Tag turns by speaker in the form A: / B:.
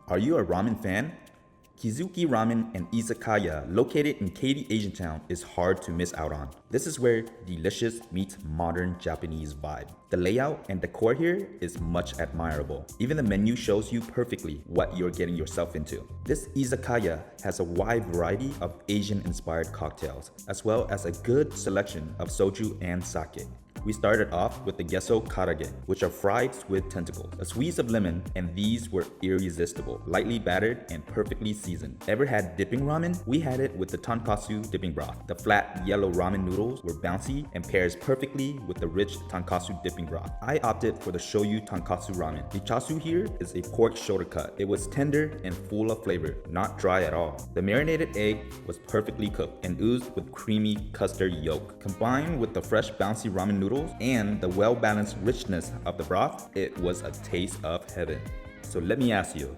A: Are you a ramen fan? Kizuki Ramen Izakaya, located in Katy, Asiatown, is hard to miss out on. This is where delicious meets modern Japanese vibe. The layout and decor here is much admirable. Even the menu shows you perfectly what you're getting yourself into. This izakaya has a wide variety of Asian-inspired cocktails, as well as a good selection of soju and sake. We started off with the gesso karage, which are fried squid tentacles, a squeeze of lemon, and these were irresistible, lightly battered and perfectly seasoned. Ever had dipping ramen? We had it with the tonkatsu dipping broth. The flat yellow ramen noodles were bouncy and pairs perfectly with the rich tonkatsu dipping broth. I opted for the shoyu tonkatsu ramen. The chasu here is a pork shoulder cut. It was tender and full of flavor, not dry at all. The marinated egg was perfectly cooked and oozed with creamy custard yolk. Combined with the fresh bouncy ramen noodles and the well-balanced richness of the broth, it was a taste of heaven. So let me ask you,